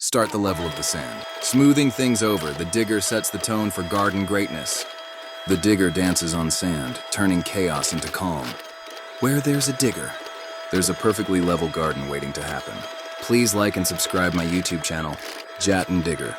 Start the level of the sand. Smoothing things over, the digger sets the tone for garden greatness. The digger dances on sand, turning chaos into calm. Where there's a digger, there's a perfectly level garden waiting to happen. Please like and subscribe my YouTube channel, JATT and Digger.